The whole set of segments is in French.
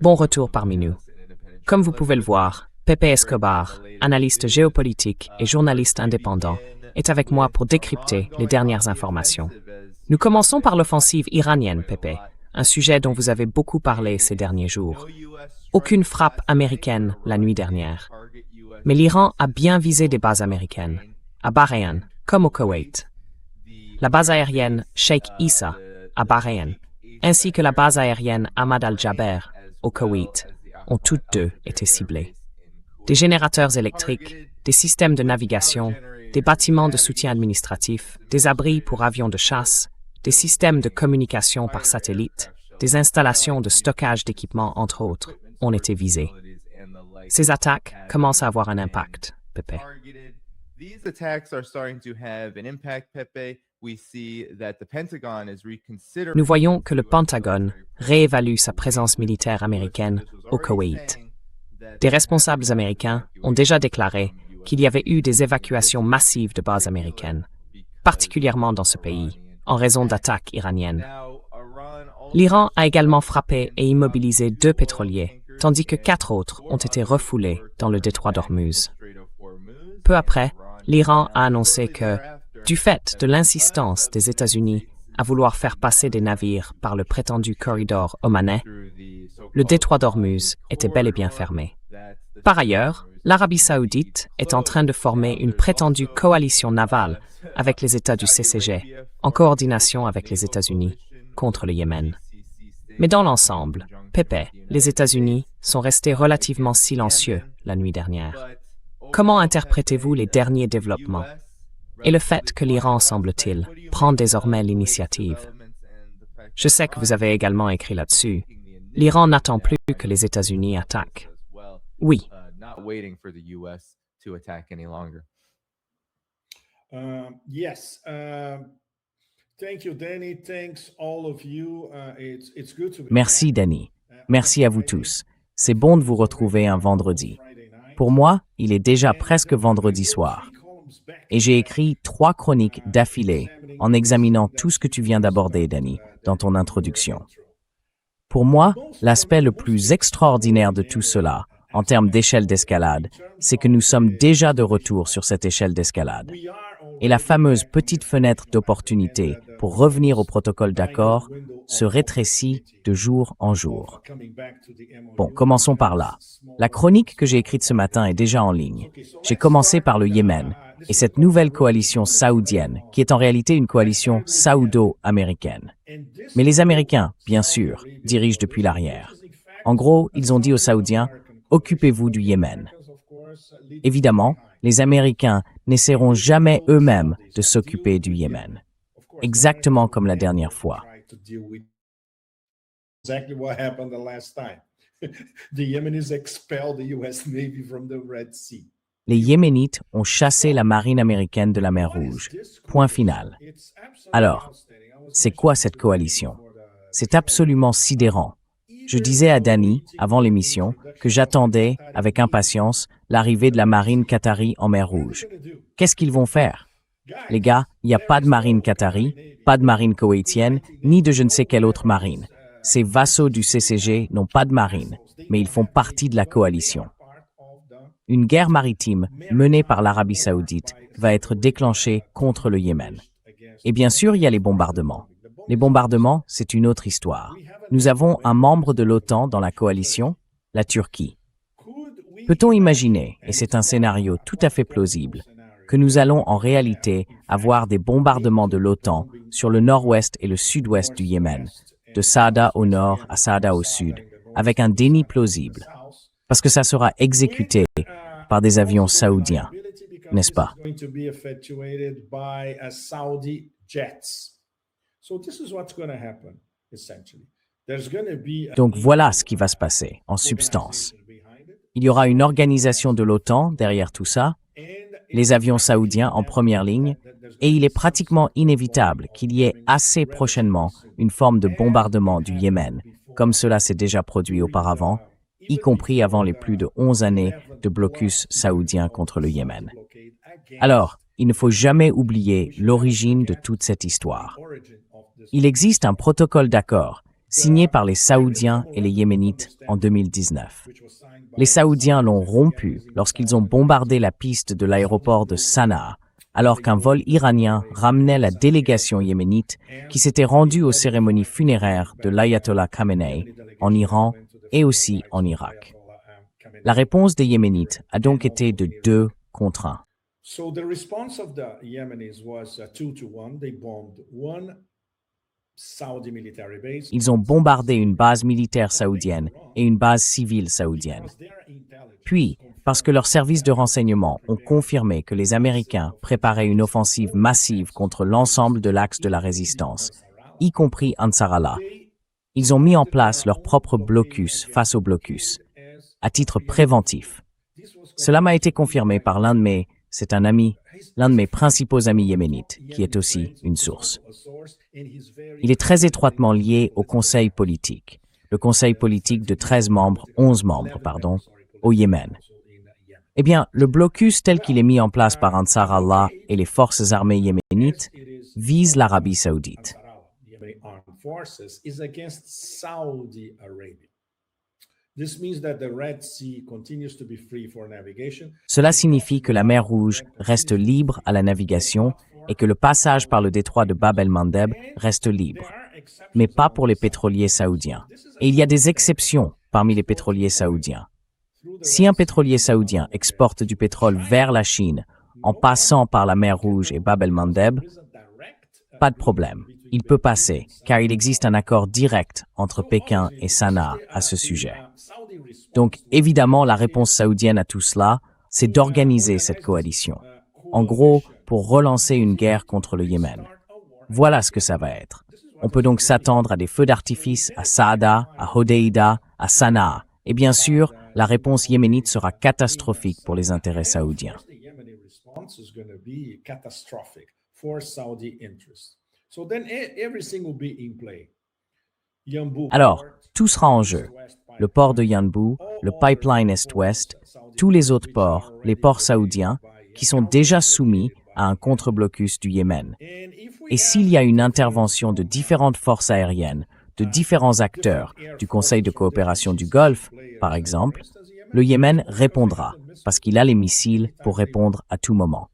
Bon retour parmi nous. Comme vous pouvez le voir, Pepe Escobar, analyste géopolitique et journaliste indépendant, est avec moi pour décrypter les dernières informations. Nous commençons par l'offensive iranienne, Pepe, un sujet dont vous avez beaucoup parlé ces derniers jours. Aucune frappe américaine la nuit dernière. Mais l'Iran a bien visé des bases américaines, à Bahreïn, comme au Koweït. La base aérienne Sheikh Issa, à Bahreïn, ainsi que la base aérienne Ahmad al-Jaber, au Koweït, ont toutes deux été ciblées. Des générateurs électriques, des systèmes de navigation, des bâtiments de soutien administratif, des abris pour avions de chasse, des systèmes de communication par satellite, des installations de stockage d'équipements, entre autres, ont été visés. Ces attaques commencent à avoir un impact, Pepe. Nous voyons que le Pentagone réévalue sa présence militaire américaine au Koweït. Des responsables américains ont déjà déclaré qu'il y avait eu des évacuations massives de bases américaines, particulièrement dans ce pays, en raison d'attaques iraniennes. L'Iran a également frappé et immobilisé 2 pétroliers, tandis que 4 autres ont été refoulés dans le détroit d'Ormuz. Peu après, l'Iran a annoncé que, du fait de l'insistance des États-Unis à vouloir faire passer des navires par le prétendu corridor omanais, le détroit d'Ormuz était bel et bien fermé. Par ailleurs, l'Arabie saoudite est en train de former une prétendue coalition navale avec les États du CCG, en coordination avec les États-Unis, contre le Yémen. Mais dans l'ensemble, Pepe, les États-Unis sont restés relativement silencieux la nuit dernière. Comment interprétez-vous les derniers développements et le fait que l'Iran, semble-t-il, prend désormais l'initiative? Je sais que vous avez également écrit là-dessus. L'Iran n'attend plus que les États-Unis attaquent. Oui. Yes. Thank you, Danny. Thanks all of you. It's good to be Merci, Danny. Merci à vous tous. C'est bon de vous retrouver un vendredi. Pour moi, il est déjà presque vendredi soir. Et j'ai écrit 3 chroniques d'affilée en examinant tout ce que tu viens d'aborder, Danny, dans ton introduction. Pour moi, l'aspect le plus extraordinaire de tout cela, en termes d'échelle d'escalade, c'est que nous sommes déjà de retour sur cette échelle d'escalade. Et la fameuse petite fenêtre d'opportunité pour revenir au protocole d'accord se rétrécit de jour en jour. Bon, commençons par là. La chronique que j'ai écrite ce matin est déjà en ligne. J'ai commencé par le Yémen et cette nouvelle coalition saoudienne, qui est en réalité une coalition saoudo-américaine. Mais les Américains, bien sûr, dirigent depuis l'arrière. En gros, ils ont dit aux Saoudiens, « Occupez-vous du Yémen ». Évidemment, les Américains n'essaieront jamais eux-mêmes de s'occuper du Yémen. Exactement comme la dernière fois. Exactly what happened the last time. The Yemenis expelled the US Navy from the Red Sea. Les Yéménites ont chassé la marine américaine de la mer Rouge. Point final. Alors, c'est quoi cette coalition? C'est absolument sidérant. Je disais à Danny, avant l'émission, que j'attendais, avec impatience, l'arrivée de la marine qatari en mer Rouge. Qu'est-ce qu'ils vont faire? Les gars, il n'y a pas de marine qatari, pas de marine koweïtienne, ni de je ne sais quelle autre marine. Ces vassaux du CCG n'ont pas de marine, mais ils font partie de la coalition. Une guerre maritime menée par l'Arabie saoudite va être déclenchée contre le Yémen. Et bien sûr, il y a les bombardements. Les bombardements, c'est une autre histoire. Nous avons un membre de l'OTAN dans la coalition, la Turquie. Peut-on imaginer, et c'est un scénario tout à fait plausible, que nous allons en réalité avoir des bombardements de l'OTAN sur le nord-ouest et le sud-ouest du Yémen, de Saada au nord à Saada au sud, avec un déni plausible, parce que ça sera exécuté par des avions saoudiens, n'est-ce pas? Donc voilà ce qui va se passer, en substance. Il y aura une organisation de l'OTAN derrière tout ça, les avions saoudiens en première ligne, et il est pratiquement inévitable qu'il y ait assez prochainement une forme de bombardement du Yémen, comme cela s'est déjà produit auparavant, y compris avant les plus de 11 années de blocus saoudien contre le Yémen. Alors, il ne faut jamais oublier l'origine de toute cette histoire. Il existe un protocole d'accord signé par les Saoudiens et les Yéménites en 2019. Les Saoudiens l'ont rompu lorsqu'ils ont bombardé la piste de l'aéroport de Sanaa, alors qu'un vol iranien ramenait la délégation yéménite qui s'était rendue aux cérémonies funéraires de l'ayatollah Khamenei en Iran et aussi en Irak. La réponse des Yéménites a donc été de 2 contre 1. So the response of the Yemenis was 2-1. They bombed one Saudi military base. Ils ont bombardé une base militaire saoudienne et une base civile saoudienne. Puis, parce que leurs services de renseignement ont confirmé que les Américains préparaient une offensive massive contre l'ensemble de l'axe de la résistance, y compris Ansar Allah, ils ont mis en place leur propre blocus face au blocus, à titre préventif. Cela m'a été confirmé par l'un de mes principaux amis yéménites, qui est aussi une source. Il est très étroitement lié au conseil politique, le conseil politique de 11 membres, au Yémen. Eh bien, le blocus tel qu'il est mis en place par Ansar Allah et les forces armées yéménites vise l'Arabie saoudite. Cela signifie que la mer Rouge reste libre à la navigation et que le passage par le détroit de Bab el-Mandeb reste libre, mais pas pour les pétroliers saoudiens. Et il y a des exceptions parmi les pétroliers saoudiens. Si un pétrolier saoudien exporte du pétrole vers la Chine en passant par la mer Rouge et Bab el-Mandeb, pas de problème. Il peut passer, car il existe un accord direct entre Pékin et Sanaa à ce sujet. Donc, évidemment, la réponse saoudienne à tout cela, c'est d'organiser cette coalition. En gros, pour relancer une guerre contre le Yémen. Voilà ce que ça va être. On peut donc s'attendre à des feux d'artifice à Saada, à Hodeïda, à Sanaa. Et bien sûr, la réponse yéménite sera catastrophique pour les intérêts saoudiens. Alors, tout sera en jeu. Le port de Yanbu, le pipeline Est-Ouest, tous les autres ports, les ports saoudiens, qui sont déjà soumis à un contre-blocus du Yémen. Et s'il y a une intervention de différentes forces aériennes, de différents acteurs, du Conseil de coopération du Golfe, par exemple, le Yémen répondra, parce qu'il a les missiles pour répondre à tout moment.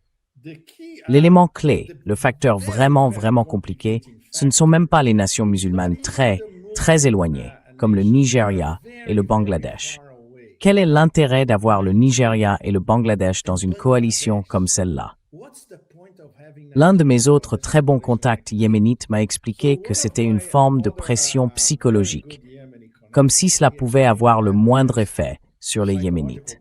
L'élément clé, le facteur vraiment compliqué, ce ne sont même pas les nations musulmanes très éloignées, comme le Nigeria et le Bangladesh. Quel est l'intérêt d'avoir le Nigeria et le Bangladesh dans une coalition comme celle-là? L'un de mes autres très bons contacts yéménites m'a expliqué que c'était une forme de pression psychologique, comme si cela pouvait avoir le moindre effet sur les Yéménites.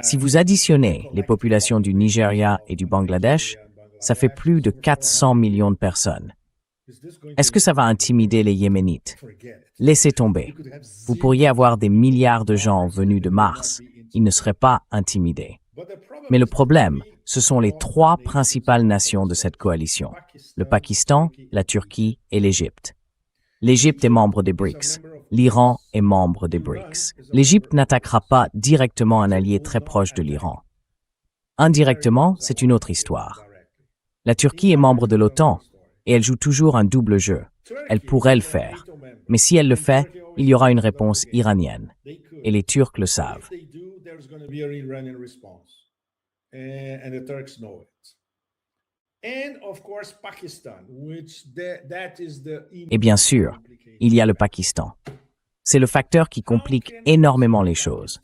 Si vous additionnez les populations du Nigeria et du Bangladesh, ça fait plus de 400 millions de personnes. Est-ce que ça va intimider les Yéménites? Laissez tomber. Vous pourriez avoir des milliards de gens venus de Mars. Ils ne seraient pas intimidés. Mais le problème, ce sont les 3 principales nations de cette coalition. Le Pakistan, la Turquie et l'Égypte. L'Égypte est membre des BRICS. L'Iran est membre des BRICS. L'Égypte n'attaquera pas directement un allié très proche de l'Iran. Indirectement, c'est une autre histoire. La Turquie est membre de l'OTAN et elle joue toujours un double jeu. Elle pourrait le faire. Mais si elle le fait, il y aura une réponse iranienne. Et les Turcs le savent. Et bien sûr, il y a le Pakistan. C'est le facteur qui complique énormément les choses.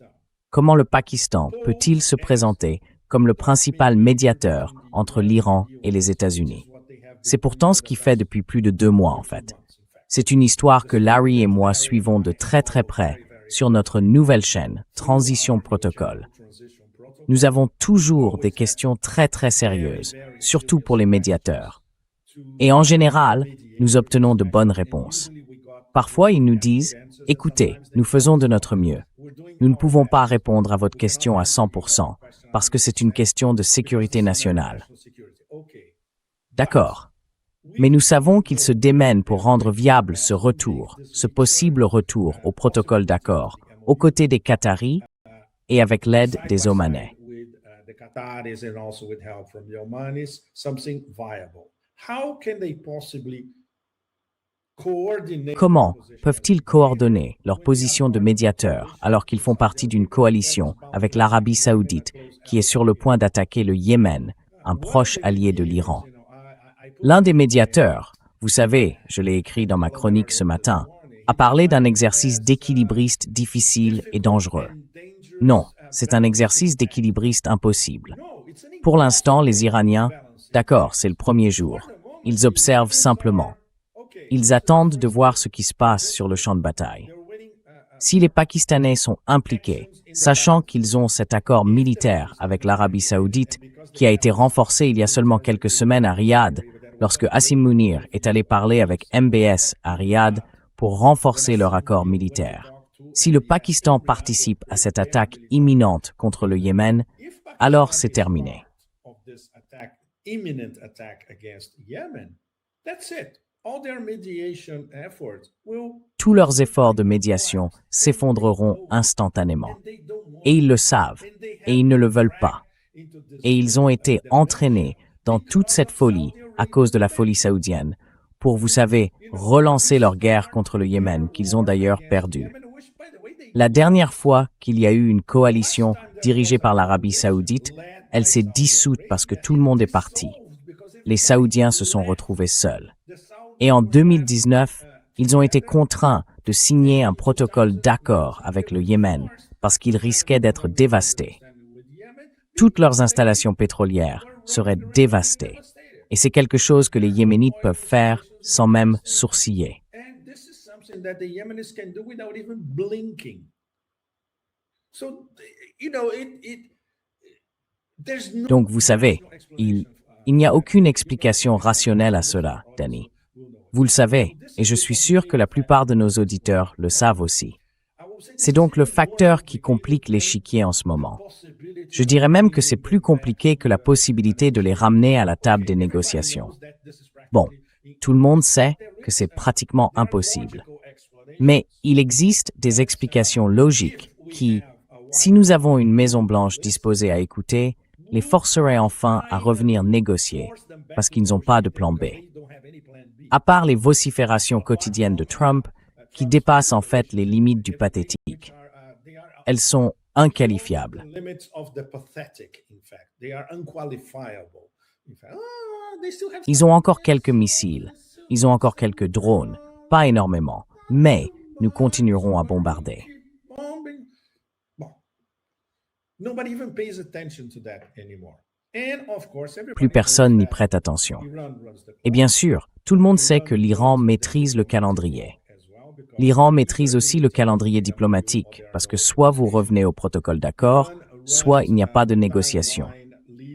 Comment le Pakistan peut-il se présenter comme le principal médiateur entre l'Iran et les États-Unis? C'est pourtant ce qu'il fait depuis plus de 2 mois, en fait. C'est une histoire que Larry et moi suivons de très près sur notre nouvelle chaîne, Transition Protocol. Nous avons toujours des questions très sérieuses, surtout pour les médiateurs. Et en général, nous obtenons de bonnes réponses. Parfois, ils nous disent « Écoutez, nous faisons de notre mieux. Nous ne pouvons pas répondre à votre question à 100% parce que c'est une question de sécurité nationale. » D'accord. Mais nous savons qu'ils se démènent pour rendre viable ce retour, ce possible retour au protocole d'accord, aux côtés des Qataris et avec l'aide des Omanais. Qataris and also with help from the Omanis, something viable. How can they possibly coordinate? Comment peuvent-ils coordonner leur position de médiateur alors qu'ils font partie d'une coalition avec l'Arabie saoudite qui est sur le point d'attaquer le Yémen, un proche allié de l'Iran? L'un des médiateurs, vous savez, je l'ai écrit dans ma chronique ce matin, a parlé d'un exercice d'équilibriste difficile et dangereux. Non, c'est un exercice d'équilibriste impossible. Pour l'instant, les Iraniens, d'accord, c'est le premier jour, ils observent simplement. Ils attendent de voir ce qui se passe sur le champ de bataille. Si les Pakistanais sont impliqués, sachant qu'ils ont cet accord militaire avec l'Arabie saoudite, qui a été renforcé il y a seulement quelques semaines à Riyad, lorsque Hassim Mounir est allé parler avec MBS à Riyad pour renforcer leur accord militaire. Si le Pakistan participe à cette attaque imminente contre le Yémen, alors c'est terminé. Tous leurs efforts de médiation s'effondreront instantanément. Et ils le savent, et ils ne le veulent pas. Et ils ont été entraînés dans toute cette folie à cause de la folie saoudienne, pour, vous savez, relancer leur guerre contre le Yémen, qu'ils ont d'ailleurs perdue. La dernière fois qu'il y a eu une coalition dirigée par l'Arabie saoudite, elle s'est dissoute parce que tout le monde est parti. Les Saoudiens se sont retrouvés seuls. Et en 2019, ils ont été contraints de signer un protocole d'accord avec le Yémen parce qu'ils risquaient d'être dévastés. Toutes leurs installations pétrolières seraient dévastées. Et c'est quelque chose que les Yéménites peuvent faire sans même sourciller. Donc, vous savez, il n'y a aucune explication rationnelle à cela, Danny. Vous le savez, et je suis sûr que la plupart de nos auditeurs le savent aussi. C'est donc le facteur qui complique l'échiquier en ce moment. Je dirais même que c'est plus compliqué que la possibilité de les ramener à la table des négociations. Bon, tout le monde sait que c'est pratiquement impossible. Mais il existe des explications logiques qui, si nous avons une Maison-Blanche disposée à écouter, les forceraient enfin à revenir négocier, parce qu'ils n'ont pas de plan B. À part les vociférations quotidiennes de Trump, qui dépassent en fait les limites du pathétique. Elles sont inqualifiables. Ils ont encore quelques missiles, ils ont encore quelques drones, pas énormément, mais nous continuerons à bombarder. Plus personne n'y prête attention. Et bien sûr, tout le monde sait que l'Iran maîtrise le calendrier. L'Iran maîtrise aussi le calendrier diplomatique, parce que soit vous revenez au protocole d'accord, soit il n'y a pas de négociation.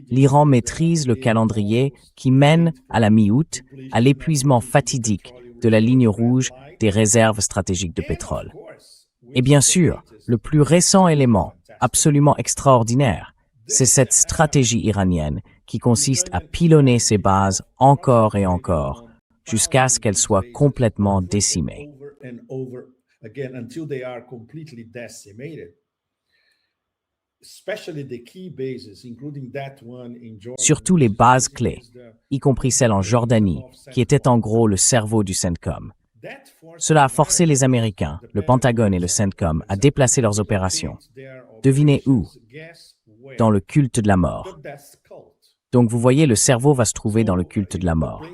L'Iran maîtrise le calendrier qui mène, à la mi-août, à l'épuisement fatidique de la ligne rouge des réserves stratégiques de pétrole. Et bien sûr, le plus récent élément, absolument extraordinaire, c'est cette stratégie iranienne qui consiste à pilonner ses bases encore et encore, jusqu'à ce qu'elles soient complètement décimées. Surtout les bases clés, y compris celle en Jordanie, qui était en gros le cerveau du CENTCOM. Cela a forcé les Américains, le Pentagone et le CENTCOM à déplacer leurs opérations. Devinez où? Dans le culte de la mort. Donc vous voyez, le cerveau va se trouver dans le culte de la mort.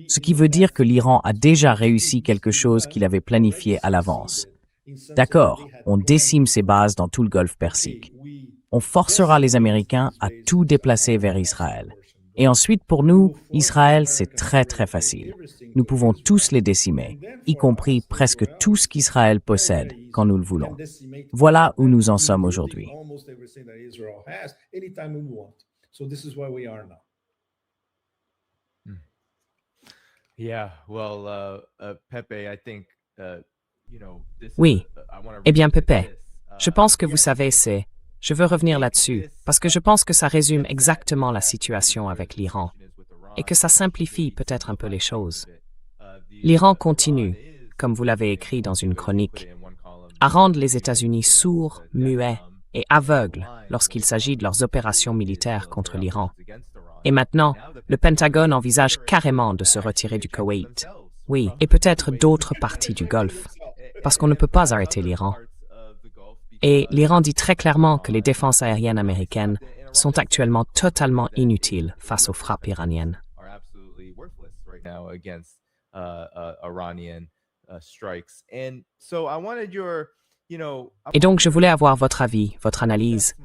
Ce qui veut dire que l'Iran a déjà réussi quelque chose qu'il avait planifié à l'avance. D'accord, on décime ses bases dans tout le golfe Persique. On forcera les Américains à tout déplacer vers Israël. Et ensuite, pour nous, Israël, c'est très très facile. Nous pouvons tous les décimer, y compris presque tout ce qu'Israël possède, quand nous le voulons. Voilà où nous en sommes aujourd'hui. Oui. Eh bien, Pepe, je pense que vous savez, je veux revenir là-dessus, parce que je pense que ça résume exactement la situation avec l'Iran, et que ça simplifie peut-être un peu les choses. L'Iran continue, comme vous l'avez écrit dans une chronique, à rendre les États-Unis sourds, muets, et aveugles lorsqu'il s'agit de leurs opérations militaires contre l'Iran. Et maintenant, le Pentagone envisage carrément de se retirer du Koweït. Oui, et peut-être d'autres parties du Golfe, parce qu'on ne peut pas arrêter l'Iran. Et l'Iran dit très clairement que les défenses aériennes américaines sont actuellement totalement inutiles face aux frappes iraniennes. Et donc, je voulais avoir votre avis, votre analyse.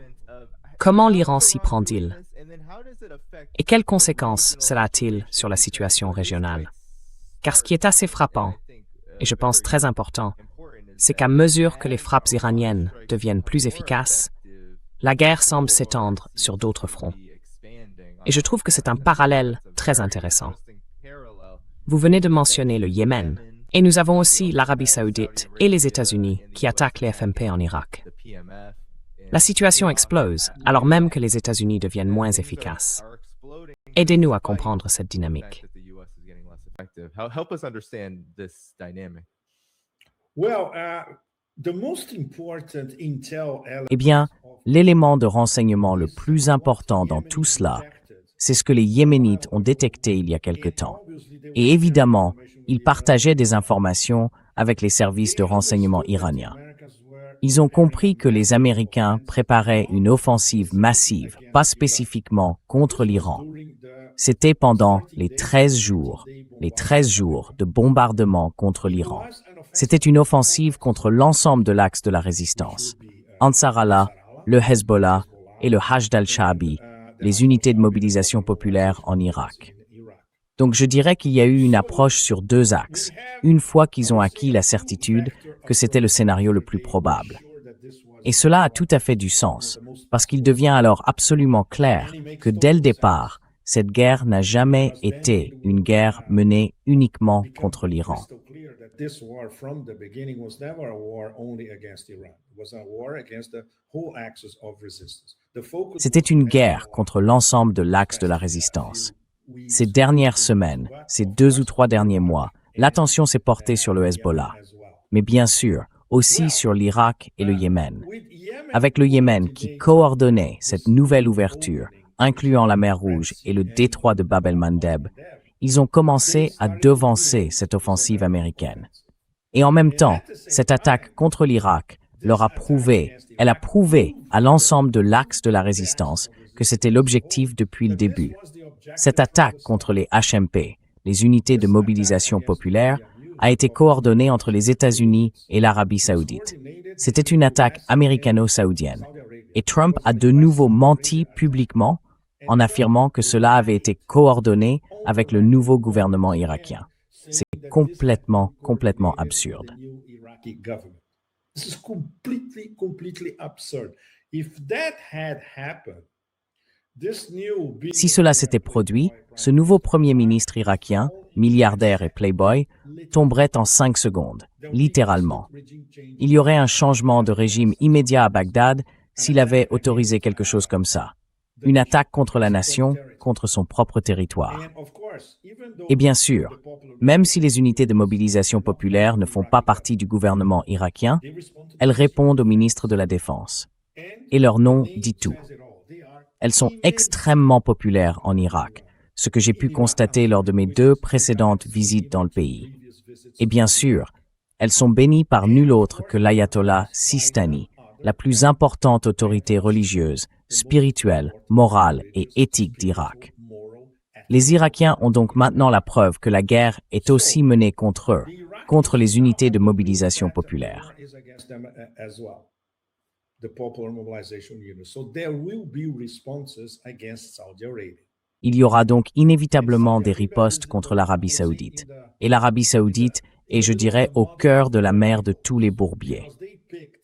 Comment l'Iran s'y prend-il? Et quelles conséquences cela a-t-il sur la situation régionale? Car ce qui est assez frappant, et je pense très important, c'est qu'à mesure que les frappes iraniennes deviennent plus efficaces, la guerre semble s'étendre sur d'autres fronts. Et je trouve que c'est un parallèle très intéressant. Vous venez de mentionner le Yémen, et nous avons aussi l'Arabie saoudite et les États-Unis qui attaquent les FMP en Irak. La situation explose, alors même que les États-Unis deviennent moins efficaces. Aidez-nous à comprendre cette dynamique. Eh bien, l'élément de renseignement le plus important dans tout cela, c'est ce que les Yéménites ont détecté il y a quelque temps. Et évidemment, ils partageaient des informations avec les services de renseignement iraniens. Ils ont compris que les Américains préparaient une offensive massive, pas spécifiquement contre l'Iran. C'était pendant les 13 jours de bombardement contre l'Iran. C'était une offensive contre l'ensemble de l'axe de la résistance. Ansar Allah, le Hezbollah et le Hashd al-Sha'bi, les unités de mobilisation populaire en Irak. Donc je dirais qu'il y a eu une approche sur deux axes, une fois qu'ils ont acquis la certitude que c'était le scénario le plus probable. Et cela a tout à fait du sens, parce qu'il devient alors absolument clair que dès le départ, cette guerre n'a jamais été une guerre menée uniquement contre l'Iran. C'était une guerre contre l'ensemble de l'axe de la résistance. Ces dernières semaines, ces 2 ou 3 derniers mois, l'attention s'est portée sur le Hezbollah, mais bien sûr, aussi sur l'Irak et le Yémen. Avec le Yémen qui coordonnait cette nouvelle ouverture, incluant la mer Rouge et le détroit de Bab el-Mandeb, ils ont commencé à devancer cette offensive américaine. Et en même temps, cette attaque contre l'Irak leur a prouvé, elle a prouvé à l'ensemble de l'axe de la résistance que c'était l'objectif depuis le début. Cette attaque contre les HMP, les unités de mobilisation populaire, a été coordonnée entre les États-Unis et l'Arabie saoudite. C'était une attaque américano-saoudienne. Et Trump a de nouveau menti publiquement en affirmant que cela avait été coordonné avec le nouveau gouvernement irakien. C'est complètement absurde. Si cela s'était produit, ce nouveau premier ministre irakien, milliardaire et playboy, tomberait en 5 secondes, littéralement. Il y aurait un changement de régime immédiat à Bagdad s'il avait autorisé quelque chose comme ça. Une attaque contre la nation, contre son propre territoire. Et bien sûr, même si les unités de mobilisation populaire ne font pas partie du gouvernement irakien, elles répondent au ministre de la Défense. Et leur nom dit tout. Elles sont extrêmement populaires en Irak, ce que j'ai pu constater lors de mes 2 précédentes visites dans le pays. Et bien sûr, elles sont bénies par nul autre que l'ayatollah Sistani, la plus importante autorité religieuse, spirituelle, morale et éthique d'Irak. Les Irakiens ont donc maintenant la preuve que la guerre est aussi menée contre eux, contre les unités de mobilisation populaire. Il y aura donc inévitablement des ripostes contre l'Arabie saoudite. Et l'Arabie saoudite est, je dirais, au cœur de la mer de tous les bourbiers.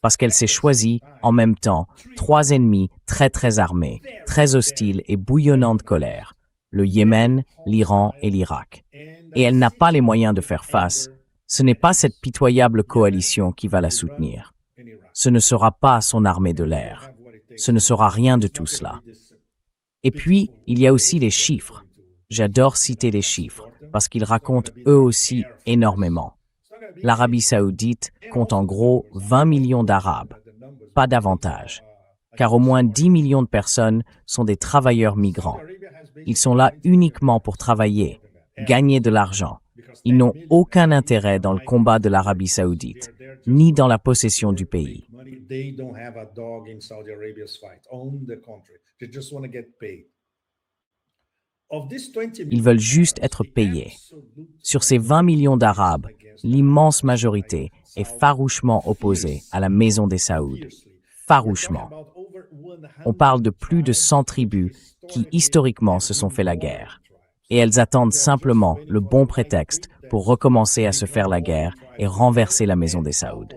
Parce qu'elle s'est choisie, en même temps, 3 ennemis très armés, très hostiles et bouillonnants de colère. Le Yémen, l'Iran et l'Irak. Et elle n'a pas les moyens de faire face. Ce n'est pas cette pitoyable coalition qui va la soutenir. Ce ne sera pas son armée de l'air. Ce ne sera rien de tout cela. Et puis, il y a aussi les chiffres. J'adore citer les chiffres, parce qu'ils racontent eux aussi énormément. L'Arabie saoudite compte en gros 20 millions d'Arabes, pas davantage. car au moins 10 millions de personnes sont des travailleurs migrants. Ils sont là uniquement pour travailler, gagner de l'argent. Ils n'ont aucun intérêt dans le combat de l'Arabie saoudite, ni dans la possession du pays. Ils veulent juste être payés. Sur ces 20 millions d'Arabes, l'immense majorité est farouchement opposée à la maison des Saouds. Farouchement. On parle de plus de 100 tribus qui historiquement se sont fait la guerre. Et elles attendent simplement le bon prétexte pour recommencer à se faire la guerre et renverser la maison des Saouds.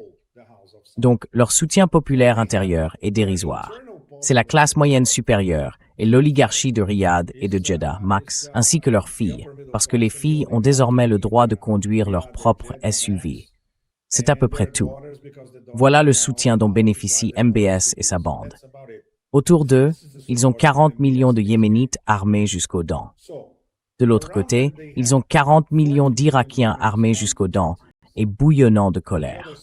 Donc, leur soutien populaire intérieur est dérisoire. C'est la classe moyenne supérieure et l'oligarchie de Riyad et de Jeddah, Max, ainsi que leurs filles, parce que les filles ont désormais le droit de conduire leur propre SUV. C'est à peu près tout. Voilà le soutien dont bénéficie MBS et sa bande. Autour d'eux, ils ont 40 millions de Yéménites armés jusqu'aux dents. De l'autre côté, ils ont 40 millions d'Irakiens armés jusqu'aux dents et bouillonnant de colère.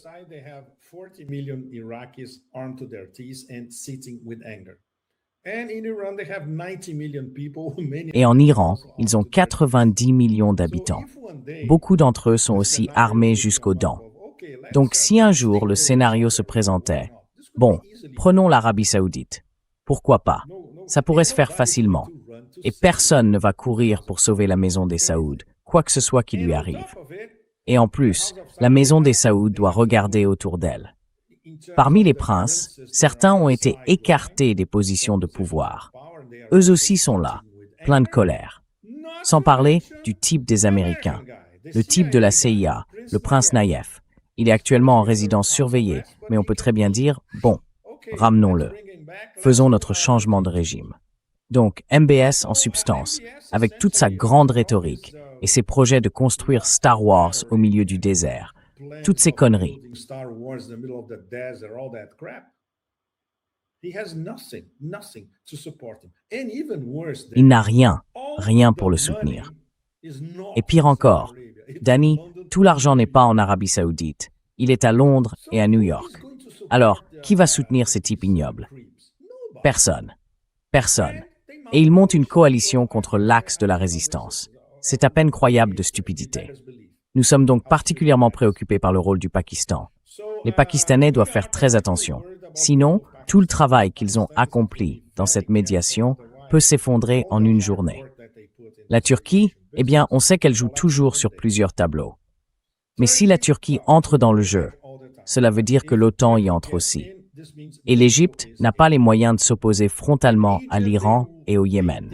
Et en Iran, ils ont 90 millions d'habitants. Beaucoup d'entre eux sont aussi armés jusqu'aux dents. Donc si un jour le scénario se présentait, bon, prenons l'Arabie saoudite. Pourquoi pas? Ça pourrait se faire facilement. Et personne ne va courir pour sauver la maison des Saouds, quoi que ce soit qui lui arrive. Et en plus, la maison des Saouds doit regarder autour d'elle. Parmi les princes, certains ont été écartés des positions de pouvoir. Eux aussi sont là, pleins de colère. Sans parler du type des Américains. Le type de la CIA, le prince Naïef. Il est actuellement en résidence surveillée, mais on peut très bien dire, bon, ramenons-le. Faisons notre changement de régime. Donc, MBS en substance, avec toute sa grande rhétorique et ses projets de construire Star Wars au milieu du désert, toutes ces conneries. Il n'a rien, rien pour le soutenir. Et pire encore, Danny, tout l'argent n'est pas en Arabie saoudite. Il est à Londres et à New York. Alors, qui va soutenir ces types ignobles? Personne. Personne. Et ils montent une coalition contre l'axe de la résistance. C'est à peine croyable de stupidité. Nous sommes donc particulièrement préoccupés par le rôle du Pakistan. Les Pakistanais doivent faire très attention. Sinon, tout le travail qu'ils ont accompli dans cette médiation peut s'effondrer en une journée. La Turquie, eh bien, on sait qu'elle joue toujours sur plusieurs tableaux. Mais si la Turquie entre dans le jeu, cela veut dire que l'OTAN y entre aussi. Et l'Égypte n'a pas les moyens de s'opposer frontalement à l'Iran et au Yémen.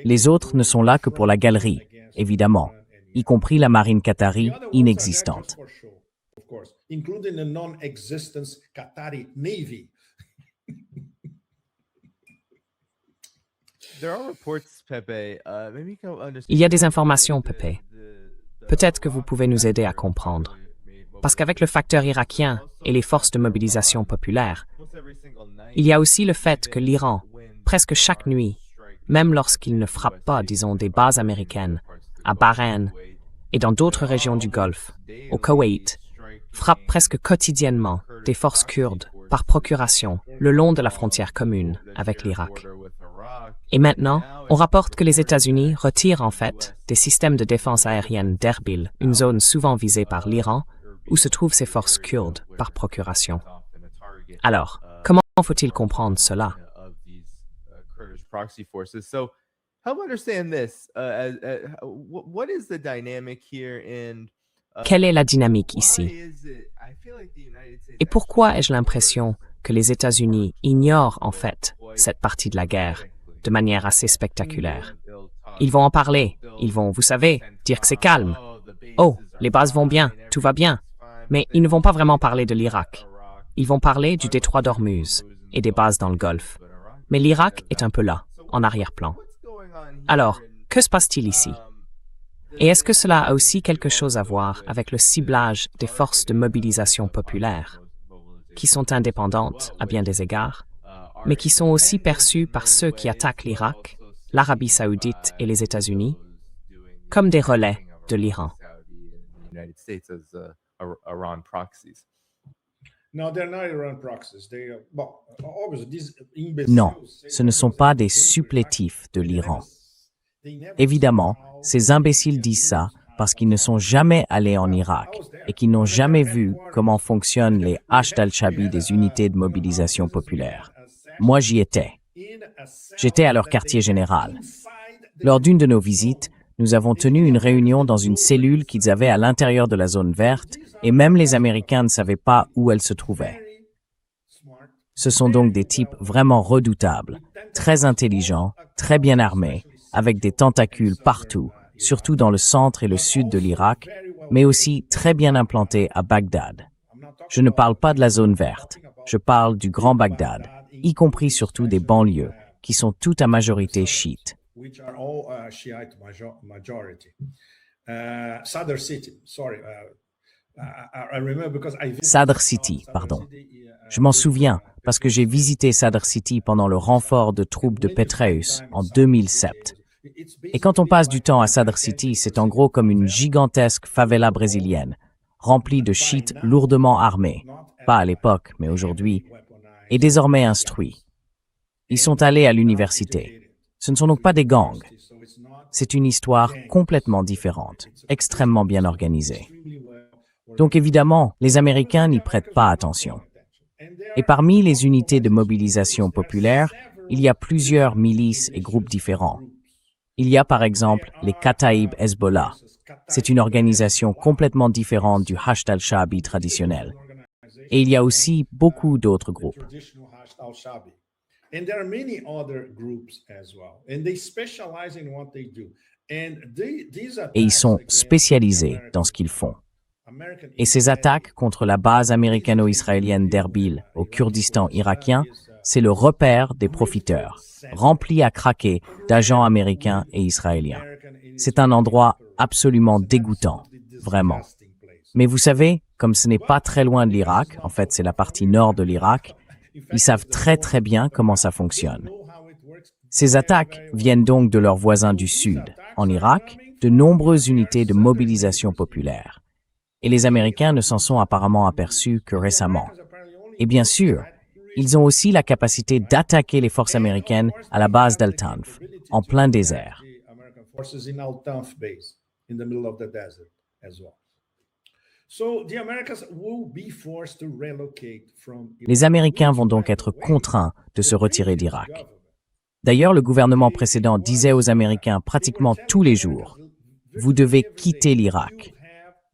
Les autres ne sont là que pour la galerie, évidemment, y compris la marine qatari inexistante. Il y a des informations, Pepe. Peut-être que vous pouvez nous aider à comprendre. Parce qu'avec le facteur irakien et les forces de mobilisation populaire, il y a aussi le fait que l'Iran, presque chaque nuit, même lorsqu'il ne frappe pas, disons, des bases américaines, à Bahreïn et dans d'autres régions du Golfe, au Koweït, frappe presque quotidiennement des forces kurdes par procuration le long de la frontière commune avec l'Irak. Et maintenant, on rapporte que les États-Unis retirent en fait des systèmes de défense aérienne d'Erbil, une zone souvent visée par l'Iran, où se trouvent ces forces kurdes par procuration. Alors, comment faut-il comprendre cela? Quelle est la dynamique ici? Et pourquoi ai-je l'impression que les États-Unis ignorent en fait cette partie de la guerre de manière assez spectaculaire? Ils vont en parler, ils vont, vous savez, dire que c'est calme. Oh, les bases vont bien, tout va bien. Mais ils ne vont pas vraiment parler de l'Irak. Ils vont parler du détroit d'Ormuz et des bases dans le Golfe. Mais l'Irak est un peu là, en arrière-plan. Alors, que se passe-t-il ici? Et est-ce que cela a aussi quelque chose à voir avec le ciblage des forces de mobilisation populaire, qui sont indépendantes à bien des égards, mais qui sont aussi perçues par ceux qui attaquent l'Irak, l'Arabie saoudite et les États-Unis, comme des relais de l'Iran? No, they're not Iran proxies. They, well, obviously, these Non, imbeciles ce ne sont pas des supplétifs de l'Iran. Évidemment, ces imbéciles disent ça parce qu'ils ne sont jamais allés en Irak et qu'ils n'ont jamais vu comment fonctionnent les Hashd al-Shabi des unités de mobilisation populaire. Moi, j'y étais. J'étais à leur quartier général. Lors d'une de nos visites, nous avons tenu une réunion dans une cellule qu'ils avaient à l'intérieur de la zone verte et même les Américains ne savaient pas où elle se trouvait. Ce sont donc des types vraiment redoutables, très intelligents, très bien armés, avec des tentacules partout, surtout dans le centre et le sud de l'Irak, mais aussi très bien implantés à Bagdad. Je ne parle pas de la zone verte, je parle du Grand Bagdad, y compris surtout des banlieues, qui sont toutes à majorité chiites. which are all Shiite majority. Sadr City, sorry, I remember because I visited Sadr City, pardon. Je m'en souviens parce que j'ai visité Sadr City pendant le renfort de troupes de Petraeus en 2007. Et quand on passe du temps à Sadr City, c'est en gros comme une gigantesque favela brésilienne, remplie de chiites lourdement armés, pas à l'époque, mais aujourd'hui, et désormais instruits. Ils sont allés à l'université. Ce ne sont donc pas des gangs. C'est une histoire complètement différente, extrêmement bien organisée. Donc évidemment, les Américains n'y prêtent pas attention. Et parmi les unités de mobilisation populaire, il y a plusieurs milices et groupes différents. Il y a par exemple les Kataib Hezbollah. C'est une organisation complètement différente du Hashd al-Shabi traditionnel. Et il y a aussi beaucoup d'autres groupes. And there are many other groups as well. And they specialize in what they do. Et ils sont spécialisés dans ce qu'ils font. Et ces attaques contre la base américano-israélienne d'Erbil au Kurdistan irakien, c'est le repère des profiteurs, rempli à craquer d'agents américains et israéliens. C'est un endroit absolument dégoûtant, vraiment. Mais vous savez, comme ce n'est pas très loin de l'Irak, en fait c'est la partie nord de l'Irak, ils savent très très bien comment ça fonctionne. Ces attaques viennent donc de leurs voisins du sud. En Irak, de nombreuses unités de mobilisation populaire. Et les Américains ne s'en sont apparemment aperçus que récemment. Et bien sûr, ils ont aussi la capacité d'attaquer les forces américaines à la base d'Al-Tanf, en plein désert. Les Américains vont donc être contraints de se retirer d'Irak. D'ailleurs, le gouvernement précédent disait aux Américains pratiquement tous les jours « Vous devez quitter l'Irak.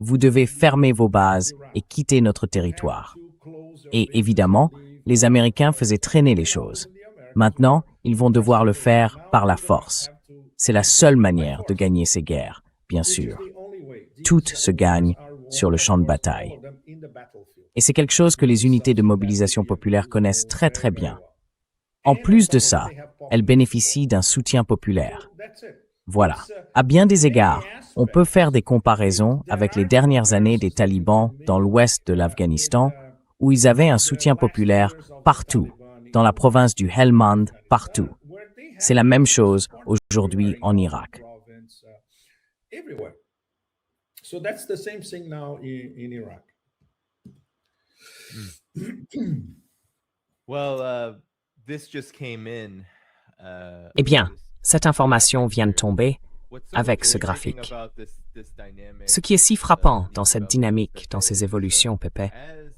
Vous devez fermer vos bases et quitter notre territoire. » Et évidemment, les Américains faisaient traîner les choses. Maintenant, ils vont devoir le faire par la force. C'est la seule manière de gagner ces guerres, bien sûr. Toutes se gagnent sur le champ de bataille. Et c'est quelque chose que les unités de mobilisation populaire connaissent très très bien. En plus de ça, elles bénéficient d'un soutien populaire. Voilà. À bien des égards, on peut faire des comparaisons avec les dernières années des talibans dans l'ouest de l'Afghanistan, où ils avaient un soutien populaire partout, dans la province du Helmand, partout. C'est la même chose aujourd'hui en Irak. So that's the same thing now in Iraq. Well, this just came in. Eh bien, cette information vient de tomber avec ce graphique. Ce qui est si frappant dans cette dynamique, dans ces évolutions, Pépé,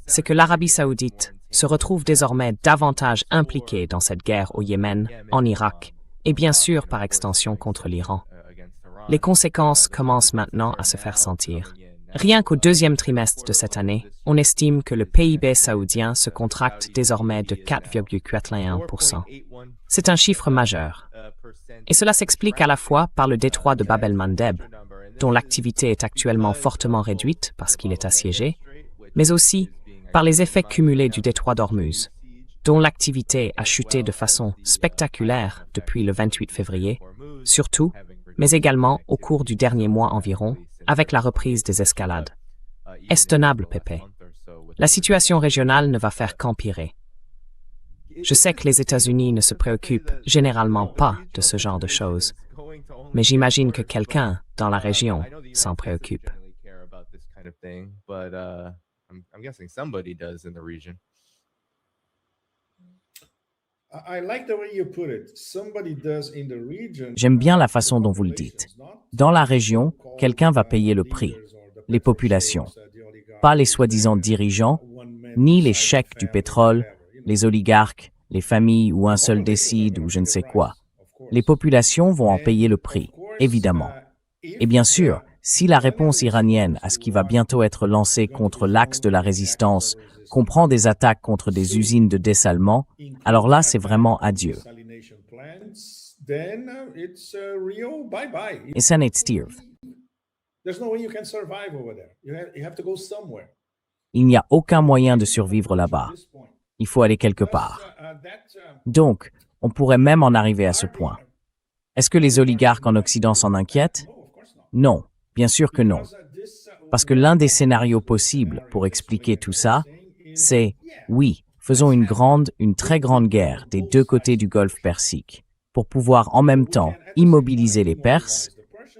c'est que l'Arabie saoudite se retrouve désormais davantage impliquée dans cette guerre au Yémen, en Irak, et bien sûr par extension contre l'Iran. Les conséquences commencent maintenant à se faire sentir. Rien qu'au deuxième trimestre de cette année, on estime que le PIB saoudien se contracte désormais de 4,41%. C'est un chiffre majeur. Et cela s'explique à la fois par le détroit de Bab el-Mandeb, dont l'activité est actuellement fortement réduite parce qu'il est assiégé, mais aussi par les effets cumulés du détroit d'Ormuz, dont l'activité a chuté de façon spectaculaire depuis le 28 février, surtout, mais également au cours du dernier mois environ, avec la reprise des escalades. Est-ce tenable, Pépé? La situation régionale ne va faire qu'empirer. Je sais que les États-Unis ne se préoccupent généralement pas de ce genre de choses, mais j'imagine que quelqu'un dans la région s'en préoccupe. I'm guessing somebody does in the region. I like the way you put it. Somebody does in the region. J'aime bien la façon dont vous le dites. Dans la région, quelqu'un va payer le prix. Les populations. Pas les soi-disant dirigeants, ni les chèques du pétrole, les oligarques, les familles où un seul décide ou je ne sais quoi. Les populations vont en payer le prix, évidemment. Et bien sûr, si la réponse iranienne à ce qui va bientôt être lancé contre l'axe de la résistance comprend des attaques contre des usines de dessalement, alors là, c'est vraiment adieu. Et ça n'est stirve. Il n'y a aucun moyen de survivre là-bas. Il faut aller quelque part. Donc, on pourrait même en arriver à ce point. Est-ce que les oligarques en Occident s'en inquiètent? Non, bien sûr que non. Parce que l'un des scénarios possibles pour expliquer tout ça, c'est, oui, faisons une très grande guerre des deux côtés du Golfe Persique, pour pouvoir en même temps immobiliser les Perses,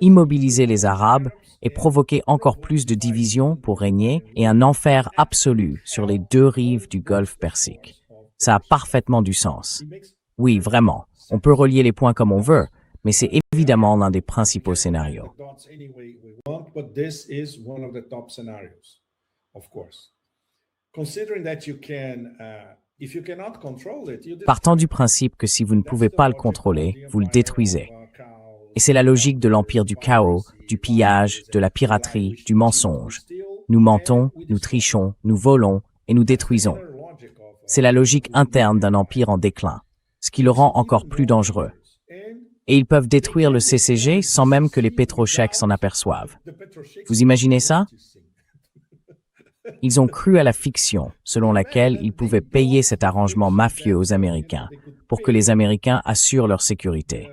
immobiliser les Arabes et provoquer encore plus de divisions pour régner et un enfer absolu sur les deux rives du Golfe Persique. Ça a parfaitement du sens. Oui, vraiment. On peut relier les points comme on veut, mais c'est évidemment l'un des principaux scénarios. Partant du principe que si vous ne pouvez pas le contrôler, vous le détruisez. Et c'est la logique de l'empire du chaos, du pillage, de la piraterie, du mensonge. Nous mentons, nous trichons, nous volons et nous détruisons. C'est la logique interne d'un empire en déclin, ce qui le rend encore plus dangereux. Et ils peuvent détruire le CCG sans même que les pétrochèques s'en aperçoivent. Vous imaginez ça? Ils ont cru à la fiction, selon laquelle ils pouvaient payer cet arrangement mafieux aux Américains, pour que les Américains assurent leur sécurité.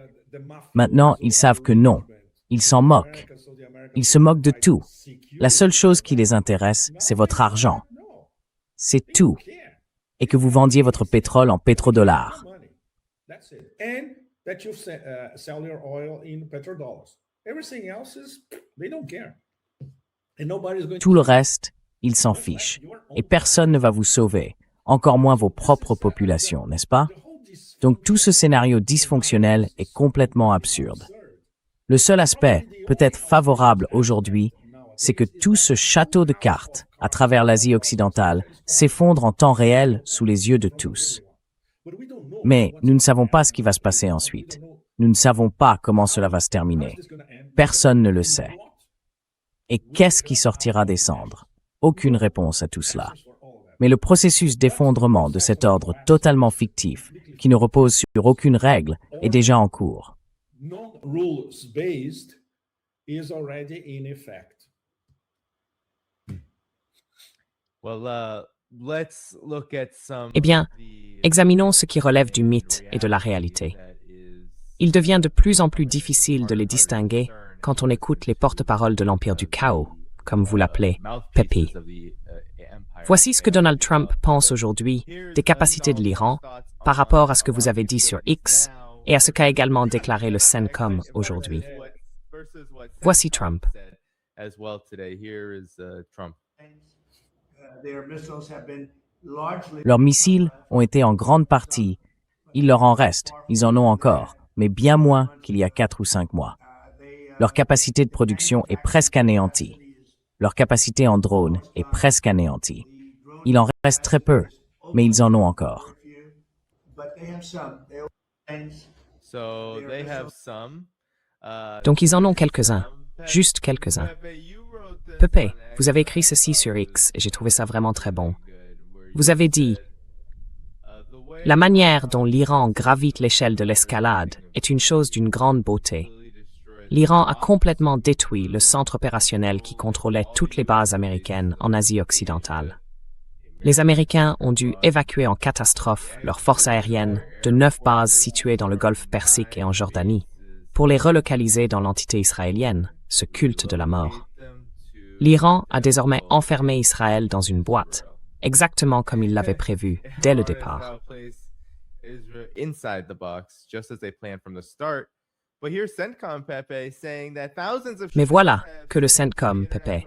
Maintenant, ils savent que non. Ils s'en moquent. Ils se moquent de tout. La seule chose qui les intéresse, c'est votre argent. C'est tout. Et que vous vendiez votre pétrole en pétrodollars. Tout le reste, ils s'en fichent. Et personne ne va vous sauver, encore moins vos propres populations, n'est-ce pas? Donc tout ce scénario dysfonctionnel est complètement absurde. Le seul aspect, peut-être favorable aujourd'hui, c'est que tout ce château de cartes, à travers l'Asie occidentale, s'effondre en temps réel sous les yeux de tous. Mais nous ne savons pas ce qui va se passer ensuite. Nous ne savons pas comment cela va se terminer. Personne ne le sait. Et qu'est-ce qui sortira des cendres? Aucune réponse à tout cela. Mais le processus d'effondrement de cet ordre totalement fictif, qui ne repose sur aucune règle, est déjà en cours. Eh bien, examinons ce qui relève du mythe et de la réalité. Il devient de plus en plus difficile de les distinguer quand on écoute les porte-paroles de l'Empire du Chaos, comme vous l'appelez, Pepe. Voici ce que Donald Trump pense aujourd'hui des capacités de l'Iran par rapport à ce que vous avez dit sur X et à ce qu'a également déclaré le CENTCOM aujourd'hui. Voici Trump. Leurs missiles ont été en grande partie, il leur en reste, ils en ont encore, mais bien moins qu'il y a 4 ou 5 mois. Leur capacité de production est presque anéantie. Leur capacité en drone est presque anéantie. Il en reste très peu, mais ils en ont encore. Donc ils en ont quelques-uns, juste quelques-uns. Pepe, vous avez écrit ceci sur X et j'ai trouvé ça vraiment très bon. Vous avez dit « La manière dont l'Iran gravite l'échelle de l'escalade est une chose d'une grande beauté. L'Iran a complètement détruit le centre opérationnel qui contrôlait toutes les bases américaines en Asie occidentale. Les Américains ont dû évacuer en catastrophe leurs forces aériennes de 9 bases situées dans le Golfe Persique et en Jordanie pour les relocaliser dans l'entité israélienne, ce culte de la mort. L'Iran a désormais enfermé Israël dans une boîte, exactement comme il l'avait prévu dès le départ. Mais voilà que le CENTCOM, Pepe,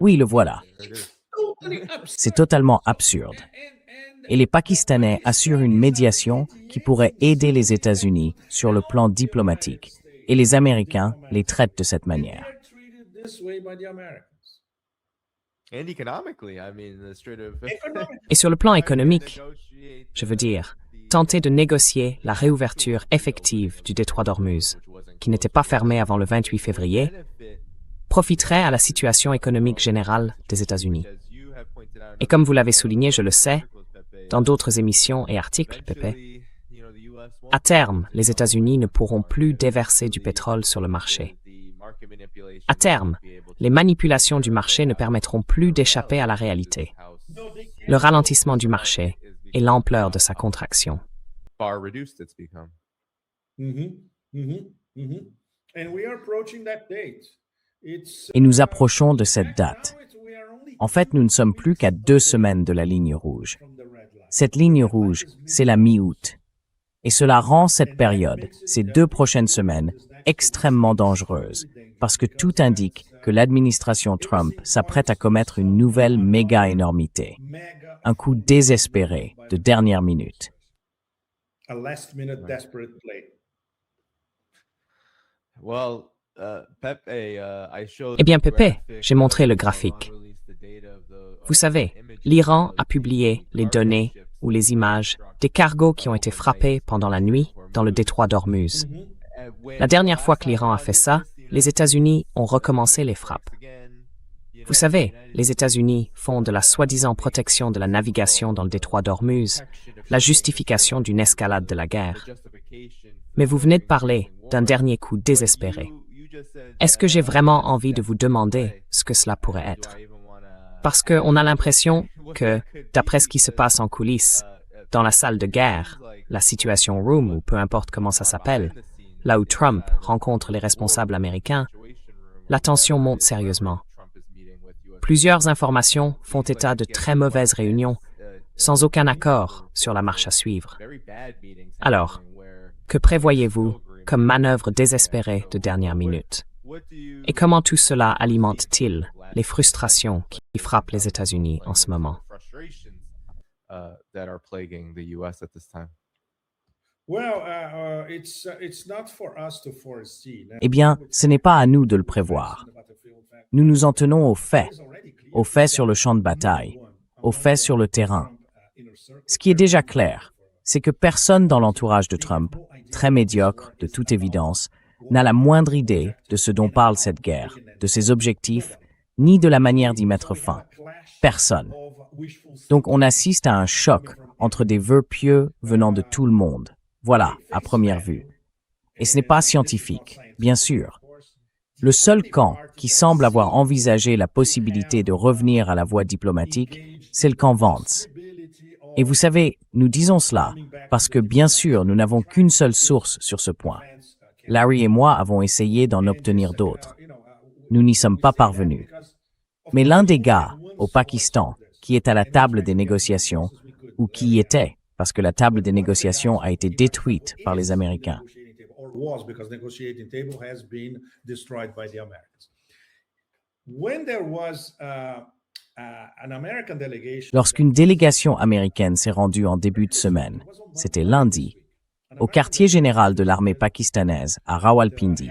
Oui, le voilà. Totally absurd. C'est totalement absurde. Et les Pakistanais assurent une médiation qui pourrait aider les États-Unis sur le plan diplomatique. Et les Américains les traitent de cette manière. They're treated this way by the Americans. And economically, I mean, the Strait of Et sur le plan économique, je veux dire, tenter de négocier la réouverture effective du détroit d'Ormuz, qui n'était pas fermé avant le 28 février, profiterait à la situation économique générale des États-Unis. Et comme vous l'avez souligné, je le sais, dans d'autres émissions et articles, Pépé, à terme, les États-Unis ne pourront plus déverser du pétrole sur le marché. À terme, les manipulations du marché ne permettront plus d'échapper à la réalité. Le ralentissement du marché et l'ampleur de sa contraction. far reduced it's become. And we are approaching that date. Et nous approchons de cette date. En fait, nous ne sommes plus qu'à 2 semaines de la ligne rouge. Cette ligne rouge, c'est la mi-août. Et cela rend cette période, ces 2 prochaines semaines, extrêmement dangereuse, parce que tout indique que l'administration Trump s'apprête à commettre une nouvelle méga-énormité, un coup désespéré de dernière minute. A last-minute desperate play. Well, Pepe, I showed Eh bien, the Pépé, graphic, j'ai montré le graphique. released the data of the- Vous savez, l'Iran a publié les données ou les images des cargos qui ont été frappés pendant la nuit dans le détroit d'Ormuz. La dernière fois que l'Iran a fait ça, les États-Unis ont recommencé les frappes. Vous savez, les États-Unis font de la soi-disant protection de la navigation dans le détroit d'Ormuz la justification d'une escalade de la guerre. Mais vous venez de parler d'un dernier coup désespéré. Est-ce que j'ai vraiment envie de vous demander ce que cela pourrait être? Parce qu'on a l'impression que, d'après ce qui se passe en coulisses, dans la salle de guerre, la Situation Room, ou peu importe comment ça s'appelle, là où Trump rencontre les responsables américains, la tension monte sérieusement. Plusieurs informations font état de très mauvaises réunions, sans aucun accord sur la marche à suivre. Alors, que prévoyez-vous comme manœuvre désespérée de dernière minute? Et comment tout cela alimente-t-il les frustrations qui frappent les États-Unis en ce moment? That are plaguing the US at this time. Well, it's not for us to foresee. Eh bien, ce n'est pas à nous de le prévoir. Nous nous en tenons aux faits sur le champ de bataille, aux faits sur le terrain. Ce qui est déjà clair, c'est que personne dans l'entourage de Trump, très médiocre de toute évidence, n'a la moindre idée de ce dont parle cette guerre, de ses objectifs, ni de la manière d'y mettre fin. Personne. Donc on assiste à un choc entre des vœux pieux venant de tout le monde. Voilà, à première vue. Et ce n'est pas scientifique, bien sûr. Le seul camp qui semble avoir envisagé la possibilité de revenir à la voie diplomatique, c'est le camp Vance. Et vous savez, nous disons cela parce que, bien sûr, nous n'avons qu'une seule source sur ce point. Larry et moi avons essayé d'en obtenir d'autres. Nous n'y sommes pas parvenus. Mais l'un des gars, au Pakistan, qui est à la table des négociations, ou qui y était, parce que la table des négociations a été détruite par les Américains. Lorsqu'une délégation américaine s'est rendue en début de semaine, c'était lundi, au quartier général de l'armée pakistanaise à Rawalpindi.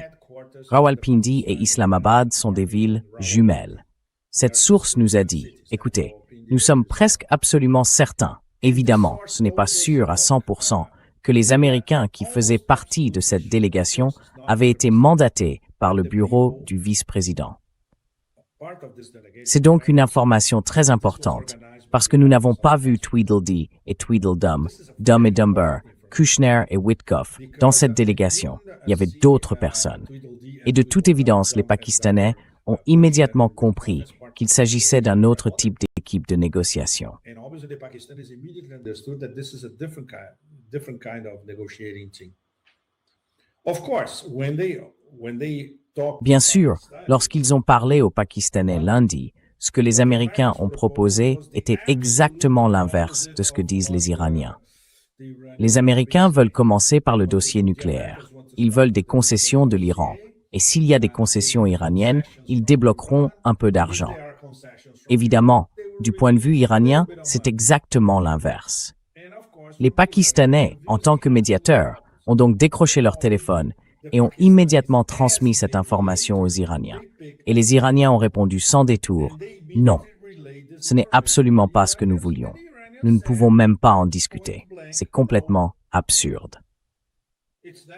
Rawalpindi et Islamabad sont des villes jumelles. Cette source nous a dit, écoutez, nous sommes presque absolument certains, évidemment, ce n'est pas sûr à 100%, que les Américains qui faisaient partie de cette délégation avaient été mandatés par le bureau du vice-président. C'est donc une information très importante, parce que nous n'avons pas vu Tweedledee et Tweedledum, Dumb et Dumber, Kushner et Witkoff dans cette délégation. Il y avait d'autres personnes. Et de toute évidence, les Pakistanais ont immédiatement compris qu'il s'agissait d'un autre type d'équipe de négociation. Bien sûr, lorsqu'ils ont parlé aux Pakistanais lundi, ce que les Américains ont proposé était exactement l'inverse de ce que disent les Iraniens. Les Américains veulent commencer par le dossier nucléaire. Ils veulent des concessions de l'Iran. Et s'il y a des concessions iraniennes, ils débloqueront un peu d'argent. Évidemment, du point de vue iranien, c'est exactement l'inverse. Les Pakistanais, en tant que médiateurs, ont donc décroché leur téléphone et ont immédiatement transmis cette information aux Iraniens. Et les Iraniens ont répondu sans détour, non. Ce n'est absolument pas ce que nous voulions. Nous ne pouvons même pas en discuter. C'est complètement absurde.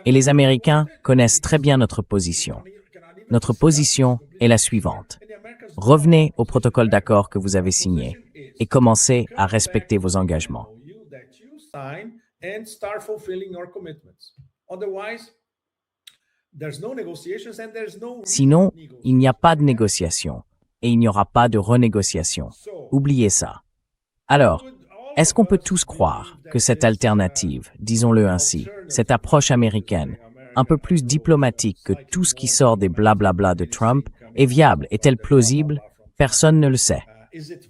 Et les Américains connaissent très bien notre position. Notre position est la suivante. Revenez au protocole d'accord que vous avez signé et commencez à respecter vos engagements. Sinon, il n'y a pas de négociation et il n'y aura pas de renégociation. Oubliez ça. Alors, est-ce qu'on peut tous croire que cette alternative, disons-le ainsi, cette approche américaine, un peu plus diplomatique que tout ce qui sort des blablabla de Trump, est viable? Est-elle plausible? Personne ne le sait.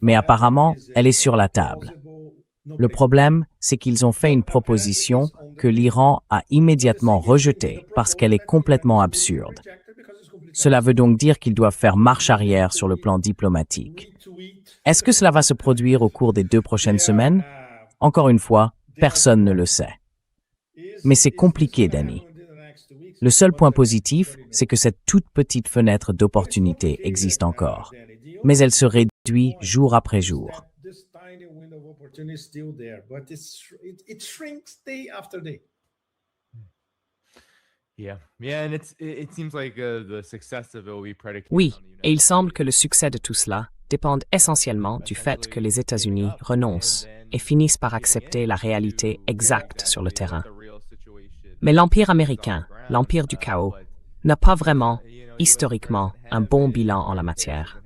Mais apparemment, elle est sur la table. Le problème, c'est qu'ils ont fait une proposition que l'Iran a immédiatement rejetée parce qu'elle est complètement absurde. Cela veut donc dire qu'ils doivent faire marche arrière sur le plan diplomatique. Est-ce que cela va se produire au cours des 2 prochaines semaines? Encore une fois, personne ne le sait. Mais c'est compliqué, Danny. Le seul point positif, c'est que cette toute petite fenêtre d'opportunité existe encore. Mais elle se réduit jour après jour. Oui, et il semble que le succès de tout cela dépend essentiellement du fait que les États-Unis renoncent et finissent par accepter la réalité exacte sur le terrain. Mais l'Empire américain, l'Empire du chaos, n'a pas vraiment, historiquement, un bon bilan en la matière.